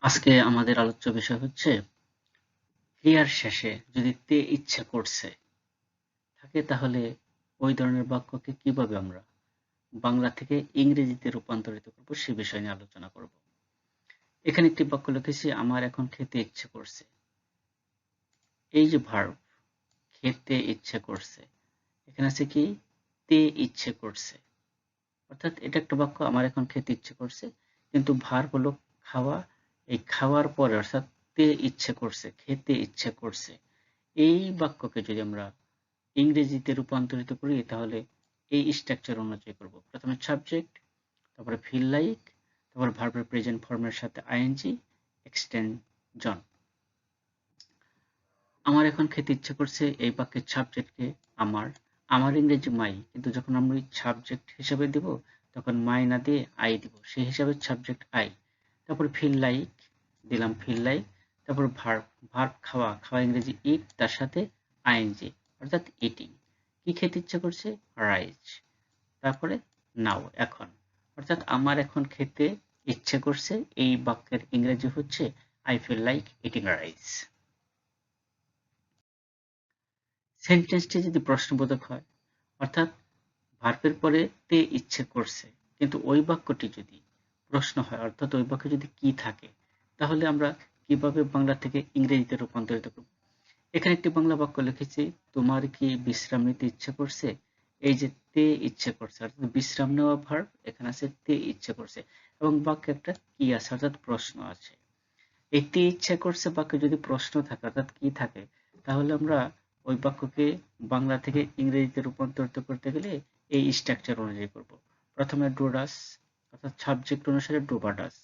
আজকে আমাদের আলোচ্য বিষয় হচ্ছে ক্রিয়ার শেষে যদি তে ইচ্ছে করছে থাকে তাহলে ওই ধরনের বাক্যকে কিভাবে আমরা বাংলা থেকে ইংরেজিতে রূপান্তরিত করব সে বিষয় নিয়ে আলোচনা করব। এখানে একটি বাক্য লিখেছি, আমার এখন খেতে ইচ্ছে করছে। এই যে ভার্ব, খেতে ইচ্ছে করছে, এখানে আছে কি তে ইচ্ছে করছে, অর্থাৎ এটা একটা বাক্য, আমার এখন খেতে ইচ্ছে করছে, কিন্তু ভার্ব হলো খাওয়া। এই খাওয়ার পরে অর্থাৎ তে ইচ্ছে করছে, খেতে ইচ্ছে করছে, এই বাক্যকে যদি আমরা ইংরেজিতে রূপান্তরিত করি তাহলে এই স্ট্রাকচার অনুযায়ী করব। প্রথমে সাবজেক্ট, তারপরে ফিল লাইক, তারপরে ভার্বের প্রেজেন্ট ফর্মের সাথে আইএনজি, এক্সটেনশন। আমার এখন খেতে ইচ্ছে করছে, এই বাক্যের সাবজেক্টকে আমার, আমার ইংরেজি মাই, কিন্তু যখন আমরা সাবজেক্ট হিসেবে দিব তখন মাই না দিয়ে আই দিব, সেই হিসাবে সাবজেক্ট আই। তারপর ফিল লাইক দিলাম, ফিল লাইক, তারপর ভার্ব, ভার্ব খাওয়া, খাওয়া ইংরেজি ইট, তার সাথে আইএনজি অর্থাৎ ইটিং। কি খেতে ইচ্ছে করছে? রাইস। তারপরে নাও, এখন, অর্থাৎ আমার এখন খেতে ইচ্ছে করছে, এই বাক্যের ইংরেজি হচ্ছে I feel like eating rice. সেন্টেন্সটি যদি প্রশ্নবোধক হয়, অর্থাৎ ভার্বের পরে তে ইচ্ছে করছে, কিন্তু ওই বাক্যটি যদি প্রশ্ন হয়, অর্থাৎ ওই বাক্যে যদি কি থাকে, তাহলে আমরা কিভাবে বাংলা থেকে ইংরেজিতে রূপান্তরিত করব। এখানে একটি বাংলা বাক্য লিখেছি, তোমার কি বিশ্রাম নিতে ইচ্ছে করছে। এই যে তে ইচ্ছে করছে অর্থাৎ বিশ্রাম নেওয়া ভার্ব, এখানে আছে তে ইচ্ছে করছে, এবং বাক্যে একটা কি আছে অর্থাৎ প্রশ্ন আছে। এই তে ইচ্ছে করছে বাক্যে যদি প্রশ্ন থাকে অর্থাৎ কি থাকে, তাহলে আমরা ওই বাক্যকে বাংলা থেকে ইংরেজিতে রূপান্তরিত করতে গেলে এই স্ট্রাকচার অনুযায়ী করব। প্রথমে ডু ডাস, অর্থাৎ সাবজেক্ট অনুসারে ডু বা ডাস।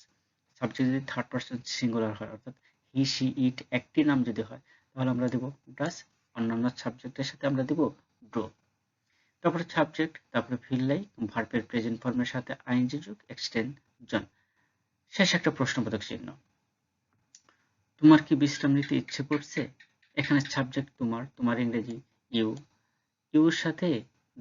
সাবজেক্ট যদি থার্ড পারসন সিঙ্গুলার হয়, অর্থাৎ হি সি ইট একটি নাম যদি হয়, তাহলে আমরা দেব ডাস, অন্যান্য সাবজেক্টের সাথে আমরা দেব ডু। তারপরে সাবজেক্ট, তারপরে ফিল লাইক, ভার্বের প্রেজেন্ট ফর্মের সাথে আইএনজি যোগ, এক্সটেনশন, শেষ একটা প্রশ্নবোধক চিহ্ন। তোমার কি বিশ্রাম নিতে ইচ্ছে করছে। এখানে সাবজেক্ট তোমার, তোমার ইংরেজি ইউ, ইউর সাথে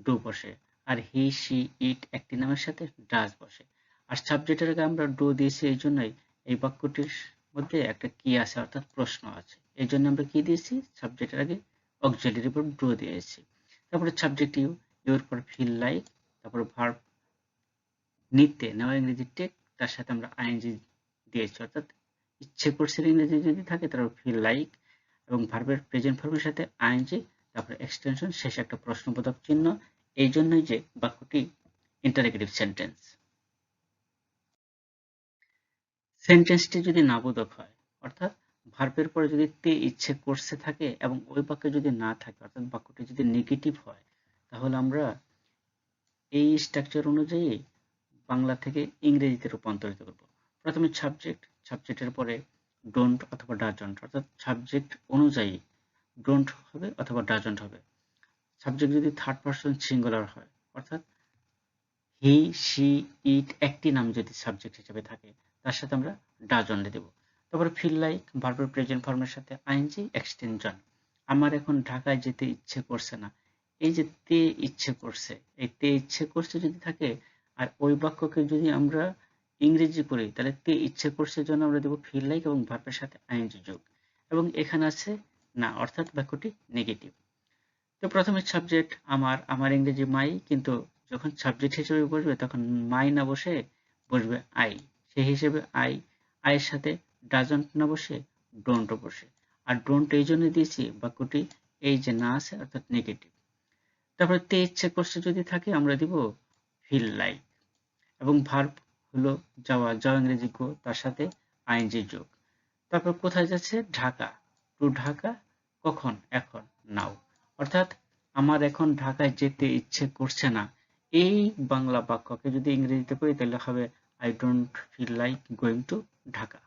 ডু বসে, আর হি সি ইট একটি নামের সাথে ডাজ বসে। আর সাবজেক্টের আগে আমরা ডু দিয়েছি, এই জন্যই এই বাক্যটির মধ্যে একটা কি আছে অর্থাৎ প্রশ্ন আছে, এই জন্য আমরা কি দিয়েছি, সাবজেক্টের আগে অক্সিলারি ভার্ব ডু দিয়েছি। তারপরে সাবজেক্ট ইউ, ইউর পর ফিল লাইক, তারপরে ভার্ব নিতে নেওয়া ইংরেজি টেক, তার সাথে আমরা আইএনজি দিয়েছি, অর্থাৎ ইচ্ছে করছে ইংরেজি যদি থাকে তারপর ফিল লাইক এবং ভার্বের প্রেজেন্ট ফর্মের সাথে আইএনজি, তারপর এক্সটেনশন, শেষে একটা প্রশ্নবোধক চিহ্ন। এই জন্যই যে বাক্যটি ইন্টারোগেটিভ সেন্টেন্স। সেন্টেন্সটি যদি নাবোধক হয়, অর্থাৎ ভার্বের পরে যদি তে ইচ্ছে করছে থাকে এবং ওই বাক্যে যদি না থাকে, অর্থাৎ বাক্যটি যদি নেগেটিভ হয়, তাহলে আমরা এই স্ট্রাকচার অনুযায়ী বাংলা থেকে ইংরেজিতে রূপান্তরিত করব। প্রথমে সাবজেক্ট, সাবজেক্টের পরে ডোন্ট অথবা ডাজন্ট, অর্থাৎ সাবজেক্ট অনুযায়ী ডোন্ট হবে অথবা ডাজন্ট হবে। সাবজেক্ট যদি থার্ড পারসন সিঙ্গুলার হয়, অর্থাৎ হি সি ইট একটি নাম যদি সাবজেক্ট হিসেবে থাকে, তার সাথে আমরা ডাজন্ট দেব। তারপরে ফিল লাইক, ভার্বের প্রেজেন্ট ফর্মের সাথে আইএনজি, এক্সটেনশন। আমার এখন ঢাকায় যেতে ইচ্ছে করছে না। এই যে তে ইচ্ছে করছে, এই তে ইচ্ছে করছে যদি থাকে, আর ওই বাক্যকে যদি আমরা ইংরেজি করি, তাহলে তে ইচ্ছে করছে জন্য আমরা দেব ফিল লাইক এবং ভার্বের সাথে আইএনজি যোগ, এবং এখানে আছে না, অর্থাৎ বাক্যটি নেগেটিভ। তো প্রথমে সাবজেক্ট আমার, আমার ইংরেজি মাই, কিন্তু যখন সাবজেক্ট হিসেবে বসবে তখন মাই না বসে বসবে আই, সেই হিসেবে আই, আয়ের সাথে ডাজন্ট না বসে ডোন্ট বসে। আর ডোন্ট এই জন্য দিয়েছি, বাক্যটি এই যে না আছে অর্থাৎ নেগেটিভ। তারপরে তে ইচ্ছে করছে যদি থাকে আমরা দিব ফিল লাইক, এবং ভার্ব হলো যাওয়া, যাওয়া ইংরেজি গো, তার সাথে আইএনজি যোগ। তারপর কোথায় যাচ্ছে, ঢাকা, টু ঢাকা, কখন, এখন, নাও। অর্থাৎ আমার এখন ঢাকায় যেতে ইচ্ছে করছে না, এই বাংলা বাক্যকে যদি ইংরেজিতে করি তাহলে হবে I don't feel like going to Dhaka.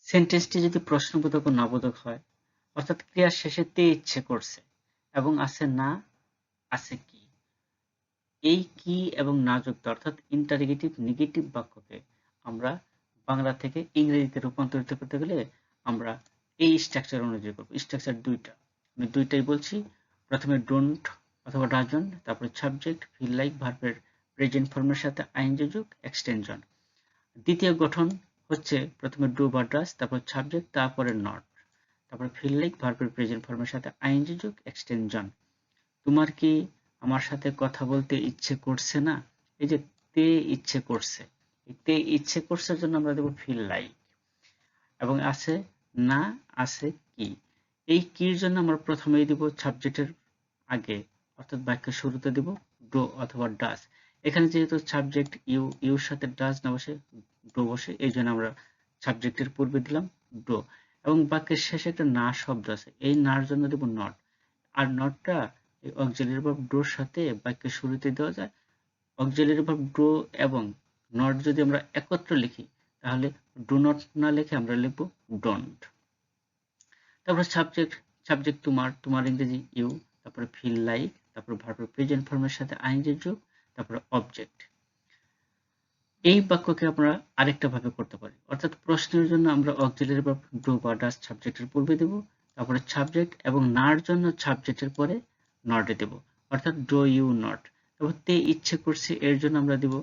সেন্টেন্সটি যদি প্রশ্নবোধক ও নাবোধক হয়, অর্থাৎ ক্রিয়ার শেষে তে ইচ্ছে করছে এবং আছে না, আছে কি, এই কি এবং না যুক্ত অর্থাৎ ইন্টারোগেটিভ নেগেটিভ বাক্যকে আমরা বাংলা থেকে ইংরেজিতে রূপান্তরিত করতে গেলে আমরা এই স্ট্রাকচার অনুযায়ী করব। স্ট্রাকচার দুইটা, আমি দুইটাই বলছি। প্রথমে ডোন্ট অথবা ডাজন্ট, তারপরে সাবজেক্ট, ফিল লাইক, ভার্বের প্রেজেন্ট ফর্মের সাথে আইএনজি যোগ, এক্সটেনশন। দ্বিতীয় গঠন হচ্ছে প্রথমে ডু বা ডাজ, তারপর সাবজেক্ট, তারপরে নট, তারপর ফিল লাইক ভার্বের প্রেজেন্ট ফর্মের সাথে আইএনজি যোগ এক্সটেনশন। তোমার কি আমার সাথে কথা বলতে ইচ্ছে করছে না? এই যে তে ইচ্ছে করছে, তে ইচ্ছে করছে জন্য আমরা দেবো ফিল লাইক। এবং আছে না, আছে কি। এই কির জন্য আমরা প্রথমেই দিব সাবজেক্টের আগে, অর্থাৎ বাক্যের শুরুতে দিব ডো অথবা ডাজ। এখানে যেহেতু সাবজেক্ট ইউ, ইউর সাথে ডাজ না বসে ডো বসে, এই জন্য আমরা সাবজেক্টের পূর্বে দিলাম ডো। এবং বাক্যের শেষে একটা না শব্দ আছে, এই নার জন্য দেব নট। আর নটটা এই অক্সিলারি ভার্ব ডোর সাথে বাক্যের শুরুতে দেওয়া যায়। অক্সিলারি ভার্ব ডো এবং নট যদি আমরা একত্র লিখি, তাহলে ডু নট না লিখে আমরা লিখব ডোন্ট। তারপর সাবজেক্ট, সাবজেক্ট তোমার, তোমার ইংরেজি ইউ, তারপরে ফিল লাইক, তারপর ভার্বের প্রেজেন্ট ফর্মের সাথে আইএনজি যোগ, তারপরে অবজেক্ট। এই বাক্যকে আমরা আরেকটা ভাবে করতে পারি, অর্থাৎ প্রশ্নের জন্য আমরা অক্সিলারি ভার্ব ডু বা ডাজ সাবজেক্টের পূর্বে দেব, তারপরে সাবজেক্ট এবং নার জন্য সাবজেক্টের পরে নটে দেব, অর্থাৎ ডু ইউ নট। তারপর তে ইচ্ছে করছে, এর জন্য আমরা দেব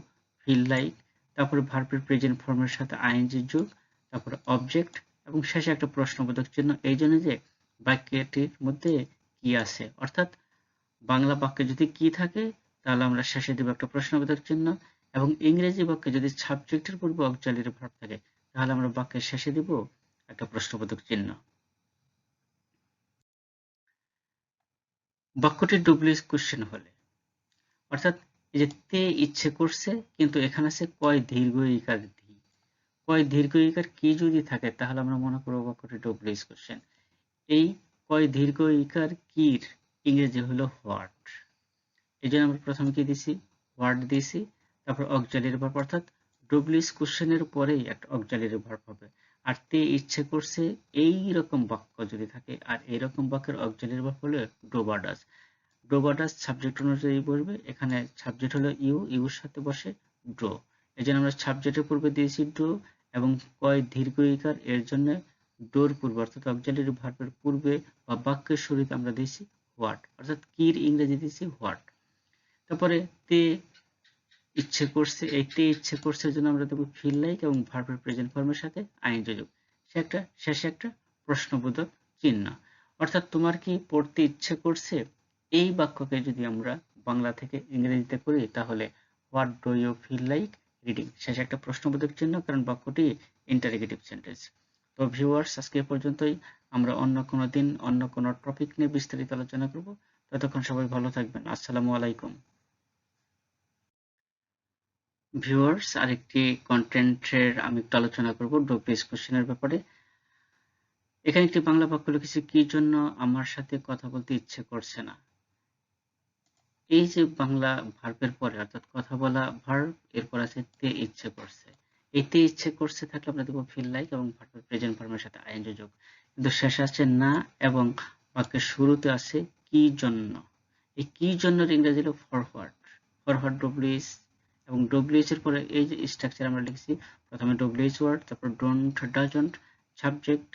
ফিল লাইক, তারপরে ভার্বের প্রেজেন্ট ফর্মের সাথে আইএনজি যোগ, তারপরে অবজেক্ট এবং শেষে একটা প্রশ্নবোধক চিহ্ন, এই জন্য যে বাক্যটির মধ্যে কি আছে। অর্থাৎ বাংলা বাক্যে যদি কি থাকে, তাহলে আমরা শেষে দেব একটা প্রশ্নবোধক চিহ্ন, এবং ইংরেজি বাক্যে যদি সাবজেক্টের পূর্বে অক্সিলারি ভার্ব থাকে, তাহলে আমরা বাক্যের শেষে দিব একটা প্রশ্নবোধক চিহ্ন। বাক্যটি ডুপ্লিস কোশ্চেন হলে, অর্থাৎ এই যে তে ইচ্ছে করছে, কিন্তু এখানে আছে কয় দীর্ঘ ইকার ধি, কয় দীর্ঘ ইকার কি যদি থাকে, তাহলে আমরা মনে করবো বাক্যটি ডুপ্লিস কোশ্চেন। এই কয় দীর্ঘ ইকার কির ইংরেজি হলো হোয়াট। এই জন্য আমরা প্রথমে কি দিছি, হোয়াট দিয়েছি, তারপর অক্সিলারি ভার্ব, অর্থাৎ ডুপ্লিস কোশ্চেনের পরেই একটা অক্সিলারি ভার্ব হবে। আর তে ইচ্ছে করছে এই রকম বাক্য যদি থাকে, আর এইরকম বাক্যের অক্সিলারি ভার্ব হলো ডু বা ডাজ। ডু বা ডাজ সাবজেক্ট অনুযায়ী বসবে, এখানে সাবজেক্ট হলো ইউ, ইউর সাথে বসে ডো। এই জন্য আমরা সাবজেক্টের পূর্বে দিয়েছি ডো, এবং কয় দীর্ঘ ইকার, এর জন্য ডোর পূর্বে অর্থাৎ অক্সিলারি ভার্বের পূর্বে বা বাক্যের শুরুতে আমরা দিয়েছি হোয়াট, অর্থাৎ কির ইংরেজি দিয়েছি হোয়াট। তারপরে তে ইচ্ছে করছে, এই তে ইচ্ছে করছে জন্য আমরা দেবো ফিল লাইক এবং ভার্বের প্রেজেন্ট ফর্মের সাথে আইএনজি যোগ, শেষে একটা প্রশ্নবোধক চিহ্ন। অর্থাৎ তোমার কি পড়তে ইচ্ছে করছে, এই বাক্যকে যদি আমরা বাংলা থেকে ইংরেজিতে করি, তাহলে what do you feel like reading, শেষে একটা প্রশ্নবোধক চিহ্ন, কারণ বাক্যটি ইন্টারোগেটিভ সেন্টেন্স। তো ভিউয়ার্স, আজকে এ পর্যন্তই। আমরা অন্য কোনো দিন অন্য কোনো টপিক নিয়ে বিস্তারিত আলোচনা করব। ততক্ষণ সবাই ভালো থাকবেন। আসসালামু আলাইকুম। ভিউয়ার্স, আরেকটি কন্টেন্টের আমি একটু আলোচনা করব ডব্লিউএস কোশ্চেনের ব্যাপারে। এখানে একটি বাংলা বাক্য লিখেছি, কি জন্য আমার সাথে কথা বলতে ইচ্ছে করছে না। এই যে বাংলা ভার্বের পরে, অর্থাৎ কথা বলা ভার্ব, এরপর আছে তে ইচ্ছে করছে। এই তে ইচ্ছে করছে থাকলে আমরা দেবো ফিল লাইক এবং ভার্বের প্রেজেন্ট ফর্মের সাথে আইএনজি যোগ। কিন্তু শেষে আছে না, এবং বাক্যের শুরুতে আছে কি জন্য। এই কি জন্য ইংরেজি হলো ফরওয়ার্ড, ফরওয়ার্ড ডব্লিউএস। এবং ডব্লিউএস এর পরে এই যে স্ট্রাকচার আমরা লিখেছি, প্রথমে ডব্লিউএস ওয়ার্ড, তারপর don't, doesn't, subject,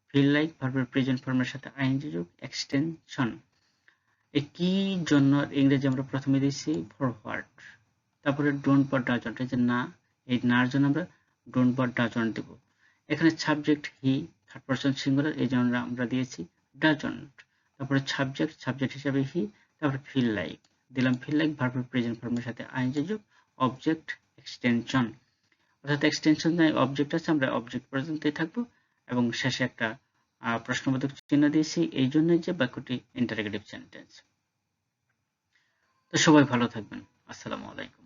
feel like, ভার্বের প্রেজেন্ট ফর্মের সাথে আইএনজি যোগ, এক্সটেনশন। এই কি জন্য ইংরেজি আমরা প্রথমে দিয়েছি ফরওয়ার্ড, তারপরে ডোন্ট বা ডাজন্ট, এই যে না, এই নার জন্য আমরা ডোন্ট বা ডাজন্ট দেব। এখানে সাবজেক্ট হি, থার্ড পারসন সিঙ্গুলার, এই জন্য আমরা দিয়েছি ডাজন্ট। তারপরে সাবজেক্ট, সাবজেক্ট হিসাবে হি, তারপরে ফিল লাইক দিলাম, ফিল লাইক ভার্বের প্রেজেন্ট ফর্মের সাথে আইএনজি যোগ, অবজেক্ট, এক্সটেনশন। অর্থাৎ এক্সটেনশন নাই, অবজেক্ট আছে, আমরা অবজেক্ট পর্যন্তই থাকবো, এবং শেষে একটা প্রশ্নবোধক চিহ্ন দিয়েছি, এই জন্যই যে বাক্যটি ইন্টারোগেটিভ সেন্টেন্স। তো সবাই ভালো থাকবেন। আসসালামু আলাইকুম।